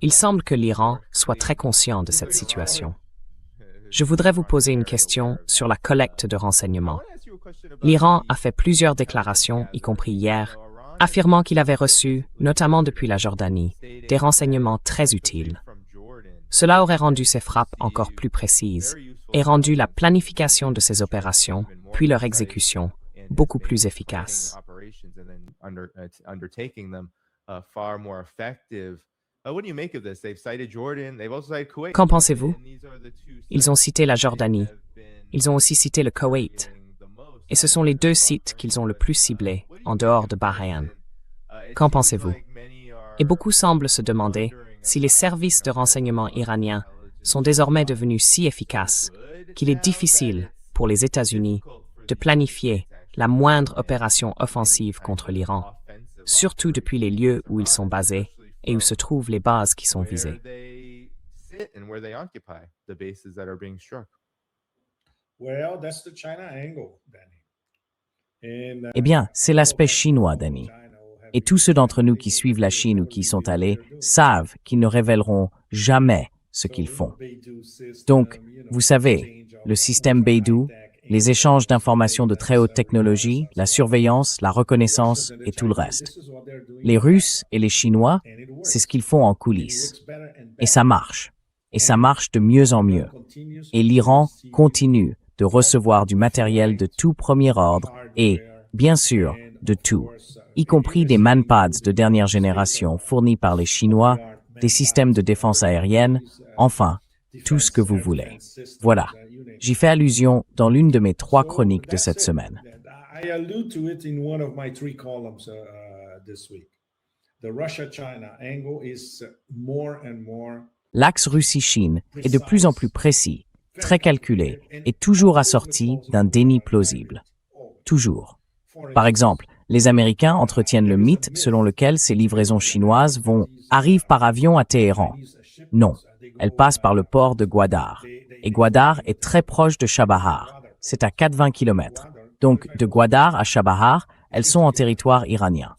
Il semble que l'Iran soit très conscient de cette situation. Je voudrais vous poser une question sur la collecte de renseignements. L'Iran a fait plusieurs déclarations, y compris hier, affirmant qu'il avait reçu, notamment depuis la Jordanie, des renseignements très utiles. Cela aurait rendu ces frappes encore plus précises et rendu la planification de ces opérations, puis leur exécution, beaucoup plus efficace. Qu'en pensez-vous? Ils ont cité la Jordanie. Ils ont aussi cité le Koweït. Et ce sont les 2 sites qu'ils ont le plus ciblés, en dehors de Bahreïn. Qu'en pensez-vous? Et beaucoup semblent se demander si les services de renseignement iraniens sont désormais devenus si efficaces qu'il est difficile pour les États-Unis de planifier la moindre opération offensive contre l'Iran, surtout depuis les lieux où ils sont basés et où se trouvent les bases qui sont visées. Eh bien, c'est l'aspect chinois, Danny. Et tous ceux d'entre nous qui suivent la Chine ou qui y sont allés savent qu'ils ne révéleront jamais ce qu'ils font. Donc, vous savez, le système Beidou, les échanges d'informations de très haute technologie, la surveillance, la reconnaissance et tout le reste. Les Russes et les Chinois, c'est ce qu'ils font en coulisses. Et ça marche. Et ça marche de mieux en mieux. Et l'Iran continue de recevoir du matériel de tout premier ordre et, bien sûr, de tout, y compris des manpads de dernière génération fournis par les Chinois, des systèmes de défense aérienne, enfin, tout ce que vous voulez. Voilà. J'y fais allusion dans l'une de mes 3 chroniques de cette semaine. L'axe Russie-Chine est de plus en plus précis, très calculé et toujours assorti d'un déni plausible. Toujours. Par exemple, les Américains entretiennent le mythe selon lequel ces livraisons chinoises arrivent par avion à Téhéran. Non, elles passent par le port de Gwadar. Et Gwadar est très proche de Chabahar. C'est à 420 km. Donc, de Gwadar à Chabahar, elles sont en territoire iranien.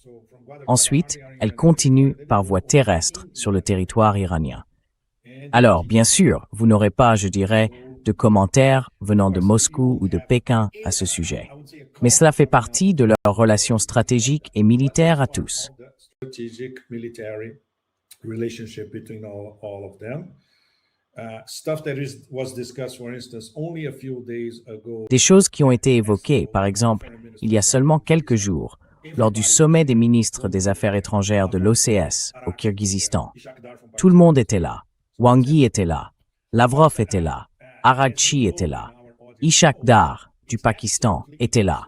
Ensuite, elles continuent par voie terrestre sur le territoire iranien. Alors, bien sûr, vous n'aurez pas, je dirais, de commentaires venant de Moscou ou de Pékin à ce sujet. Mais cela fait partie de leur relation stratégique et militaire à tous. Des choses qui ont été évoquées, par exemple, il y a seulement quelques jours, lors du sommet des ministres des Affaires étrangères de l'OCS au Kirghizistan. Tout le monde était là. Wang Yi était là. Lavrov était là. Araghchi était là. Ishaq Dar, du Pakistan, était là.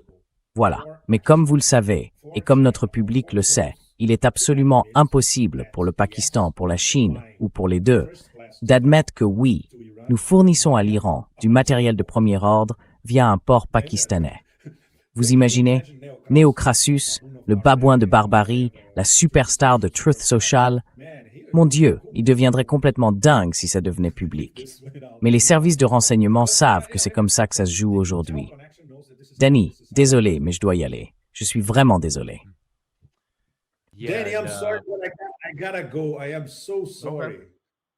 Voilà. Mais comme vous le savez, et comme notre public le sait, il est absolument impossible pour le Pakistan, pour la Chine, ou pour les deux, d'admettre que oui, nous fournissons à l'Iran du matériel de premier ordre via un port pakistanais. Vous imaginez? Néo Crassus, le babouin de Barbarie, la superstar de Truth Social. Mon Dieu, il deviendrait complètement dingue si ça devenait public. Mais les services de renseignement savent que c'est comme ça que ça se joue aujourd'hui. Danny, désolé, mais je dois y aller. Je suis vraiment désolé. Danny, I'm sorry, but I gotta go. I am so sorry.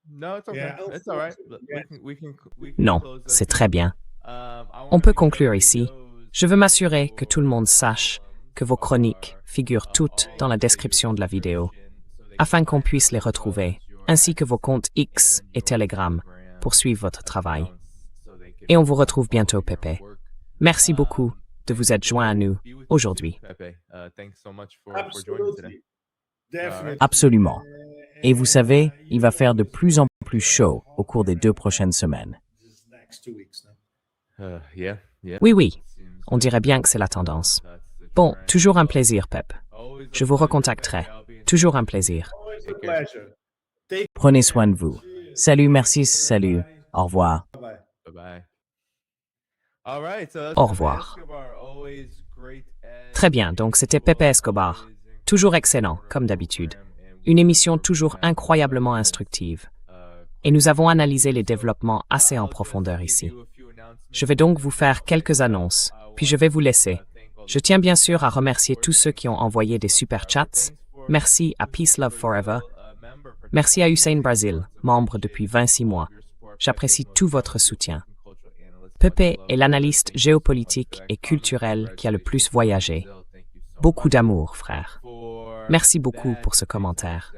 No, it's okay. Yeah, It's all right. yeah. We can Non, close that. c'est très bien. I On wanna peut make conclure sure ici. those, Je veux m'assurer que tout le monde sache que vos chroniques figurent toutes dans la description de la vidéo, afin qu'on puisse les retrouver, ainsi que vos comptes X et Telegram pour suivre votre travail. Et on vous retrouve bientôt, Pepe. Merci beaucoup de vous être joint à nous aujourd'hui. Pepe, thanks so much for joining today. Absolutely. Definitely. Absolument. Et vous savez, il va faire de plus en plus chaud au cours des 2 prochaines semaines. These next 2 weeks, no? Yeah. Oui, oui, on dirait bien que c'est la tendance. Bon, toujours un plaisir, Pep. Je vous recontacterai. Toujours un plaisir. Always a pleasure. Prenez soin de vous. Salut, merci, salut. Au revoir. Bye-bye. Bye-bye. All right, so that's Au Pepe revoir. Escobar, always great as Très bien, donc c'était Pepe Escobar. Toujours excellent, comme d'habitude. Une émission toujours incroyablement instructive. Et nous avons analysé les développements assez en profondeur ici. Je vais donc vous faire quelques annonces, puis je vais vous laisser. Je tiens bien sûr à remercier tous ceux qui ont envoyé des super chats. Merci à Peace Love Forever. Merci à Hussein Brazil, membre depuis 26 mois. J'apprécie tout votre soutien. Pepe est l'analyste géopolitique et culturel qui a le plus voyagé. Beaucoup d'amour, frère. Merci beaucoup pour ce commentaire.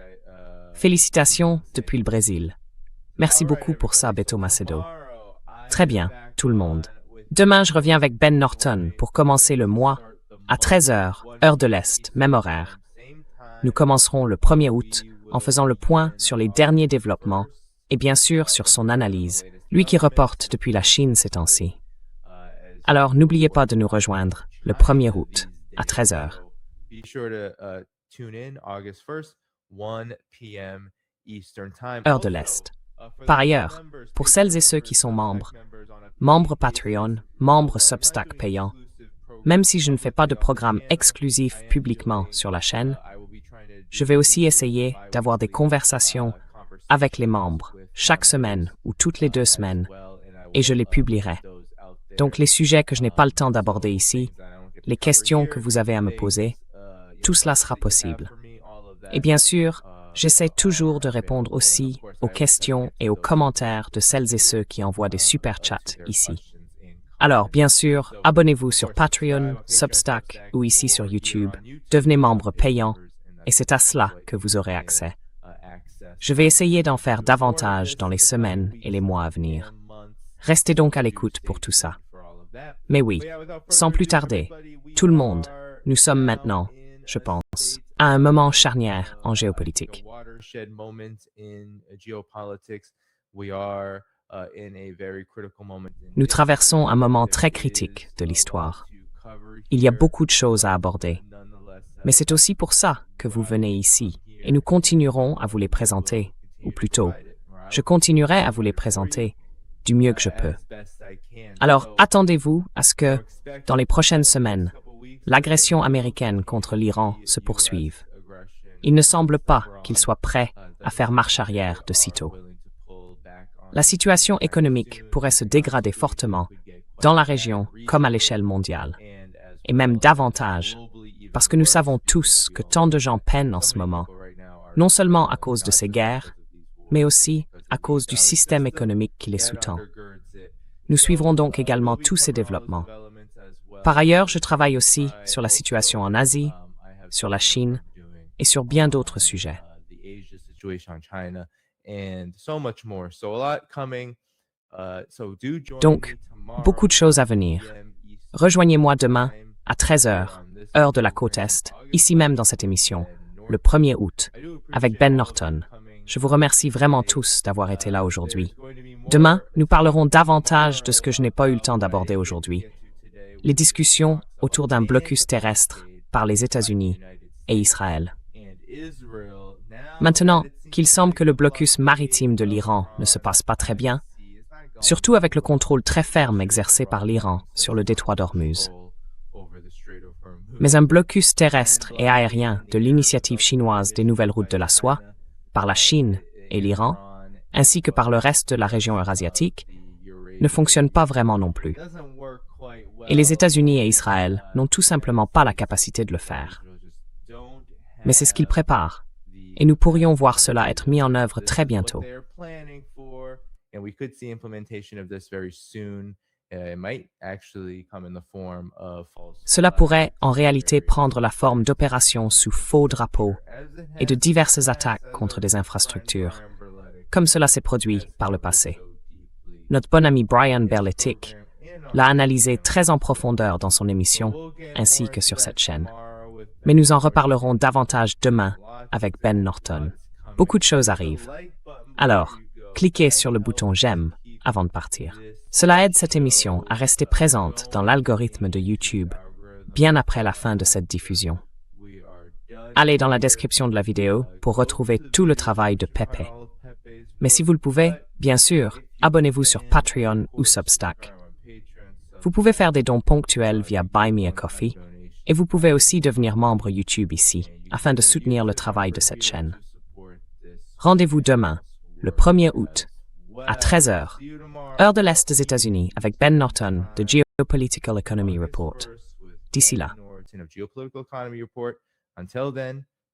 Félicitations depuis le Brésil. Merci beaucoup pour ça, Beto Macedo. Très bien, tout le monde. Demain, je reviens avec Ben Norton pour commencer le mois à 13h, heure de l'Est, même horaire. Nous commencerons le 1er août en faisant le point sur les derniers développements et bien sûr sur son analyse, lui qui reporte depuis la Chine ces temps-ci. Alors, n'oubliez pas de nous rejoindre le 1er août à 13h. Be sure to tune in August 1st, 1 p.m. Eastern Time. Heure de l'Est. Par ailleurs, pour celles et ceux qui sont membres Patreon, membres Substack payants, même si je ne fais pas de programme exclusif publiquement sur la chaîne, je vais aussi essayer d'avoir des conversations avec les membres chaque semaine ou toutes les 2 semaines, et je les publierai. Donc les sujets que je n'ai pas le temps d'aborder ici, les questions que vous avez à me poser, tout cela sera possible. Et bien sûr, j'essaie toujours de répondre aussi aux questions et aux commentaires de celles et ceux qui envoient des super chats ici. Alors, bien sûr, abonnez-vous sur Patreon, Substack ou ici sur YouTube, devenez membre payant, et c'est à cela que vous aurez accès. Je vais essayer d'en faire davantage dans les semaines et les mois à venir. Restez donc à l'écoute pour tout ça. Mais oui, sans plus tarder, tout le monde, nous sommes maintenant, je pense, à un moment charnière en géopolitique. Nous traversons un moment très critique de l'histoire. Il y a beaucoup de choses à aborder. Mais c'est aussi pour ça que vous venez ici, et nous continuerons à vous les présenter, ou plutôt, je continuerai à vous les présenter du mieux que je peux. Alors, attendez-vous à ce que, dans les prochaines semaines, l'agression américaine contre l'Iran se poursuive. Il ne semble pas qu'il soit prêt à faire marche arrière de sitôt. La situation économique pourrait se dégrader fortement dans la région comme à l'échelle mondiale, et même davantage, parce que nous savons tous que tant de gens peinent en ce moment, non seulement à cause de ces guerres, mais aussi à cause du système économique qui les sous-tend. Nous suivrons donc également tous ces développements. Par ailleurs, je travaille aussi sur la situation en Asie, sur la Chine et sur bien d'autres sujets. Donc, beaucoup de choses à venir. Rejoignez-moi demain à 13 heures, heure de la côte Est, ici même dans cette émission, le 1er août, avec Ben Norton. Je vous remercie vraiment tous d'avoir été là aujourd'hui. Demain, nous parlerons davantage de ce que je n'ai pas eu le temps d'aborder aujourd'hui. Les discussions autour d'un blocus terrestre par les États-Unis et Israël. Maintenant qu'il semble que le blocus maritime de l'Iran ne se passe pas très bien, surtout avec le contrôle très ferme exercé par l'Iran sur le détroit d'Ormuz. Mais un blocus terrestre et aérien de l'initiative chinoise des nouvelles routes de la soie, par la Chine et l'Iran, ainsi que par le reste de la région eurasiatique, ne fonctionne pas vraiment non plus. Et les États-Unis et Israël n'ont tout simplement pas la capacité de le faire. Mais c'est ce qu'ils préparent, et nous pourrions voir cela être mis en œuvre très bientôt. Cela pourrait en réalité prendre la forme d'opérations sous faux drapeaux et de diverses attaques contre des infrastructures, comme cela s'est produit par le passé. Notre bon ami Brian Berletic l'a analysé très en profondeur dans son émission, ainsi que sur cette chaîne. Mais nous en reparlerons davantage demain avec Ben Norton. Beaucoup de choses arrivent. Alors, cliquez sur le bouton « J'aime » avant de partir. Cela aide cette émission à rester présente dans l'algorithme de YouTube bien après la fin de cette diffusion. Allez dans la description de la vidéo pour retrouver tout le travail de Pepe. Mais si vous le pouvez, bien sûr, abonnez-vous sur Patreon ou Substack. Vous pouvez faire des dons ponctuels via Buy Me a Coffee et vous pouvez aussi devenir membre YouTube ici afin de soutenir le travail de cette chaîne. Rendez-vous demain, le 1er août, à 13 heures, heure de l'Est des États-Unis, avec Ben Norton de Geopolitical Economy Report. D'ici là. Until then,